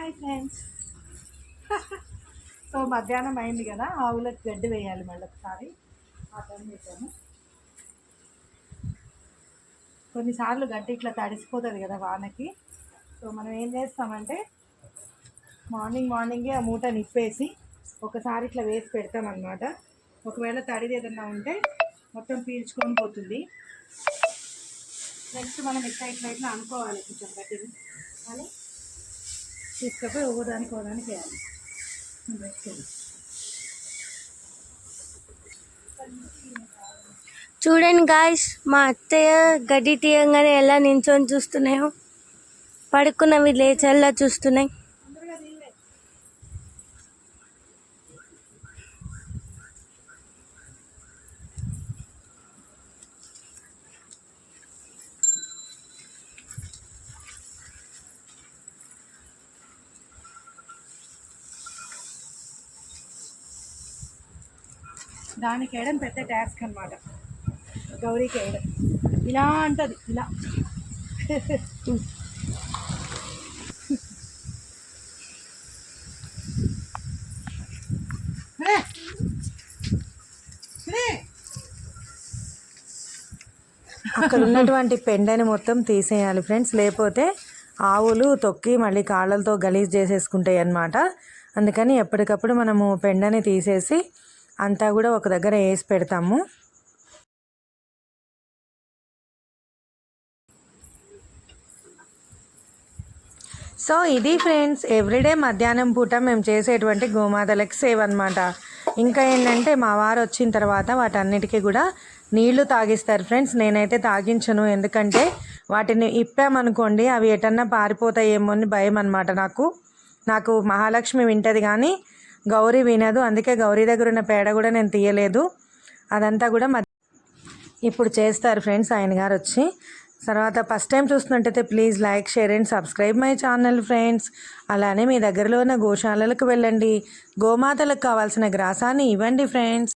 Hi friends. So మధ్యాహ్నం అయింది కదా, ఆవులకు గడ్డి వేయాలి మళ్ళీ ఒకసారి. ఆ పని చేశాను. కొన్నిసార్లు గడ్డి ఇట్లా తడిసిపోతుంది కదా వానకి. సో మనం ఏం చేస్తామంటే మార్నింగే ఆ మూట నిప్పేసి ఒకసారి ఇట్లా వేసి పెడతామన్నమాట. ఒకవేళ తడిది ఏదన్నా ఉంటే మొత్తం పీల్చుకొని పోతుంది. నెక్స్ట్ మనం ఇట్లా అనుకోవాలి కొంచెం గడ్డిని అని తీసుకపోయి ఓదానికి వేయాలి. చూడండి గాయ్స్, మా అత్తయ్య గడ్డి తీయంగానే ఎలా నించొని చూస్తున్నాయో, పడుకున్నవి లేచేలా చూస్తున్నాయి. దానికి వేయడం పెద్ద టాస్క్ అనమాట. గౌరీకి వేయడం ఇలా అంటది, ఇలా అక్కడ ఉన్నటువంటి పెండని మొత్తం తీసేయాలి ఫ్రెండ్స్, లేకపోతే ఆవులు తొక్కి మళ్ళీ కాళ్ళతో గలీజ్ చేసేసుకుంటాయి అన్నమాట. అందుకని ఎప్పటికప్పుడు మనము పెండని తీసేసి అంతా కూడా ఒక దగ్గర వేసి పెడతాము. సో ఇది ఫ్రెండ్స్, ఎవ్రీడే మధ్యాహ్నం పూట మేము చేసేటువంటి గోమాతలకి సేవ్ అనమాట. ఇంకా ఏంటంటే మా వారు వచ్చిన తర్వాత వాటన్నిటికీ కూడా నీళ్లు తాగిస్తారు ఫ్రెండ్స్. నేనైతే తాగించను, ఎందుకంటే వాటిని ఇప్పామనుకోండి అవి ఎటన్నా పారిపోతాయేమో అని భయం అనమాట. నాకు మహాలక్ష్మి వింటది కానీ గౌరీ వినదు. అందుకే గౌరీ దగ్గర ఉన్న పేడ కూడా నేను తీయలేదు. అదంతా కూడా ఇప్పుడు చేస్తారు ఫ్రెండ్స్ ఆయన గారు వచ్చి. తర్వాత ఫస్ట్ టైం చూస్తున్నట్టయితే please like, share and subscribe my channel friends. అలానే మీ దగ్గరలో ఉన్న గోశాలలకు వెళ్ళండి, గోమాతలకు కావాల్సిన గ్రాసాన్ని ఇవ్వండి ఫ్రెండ్స్.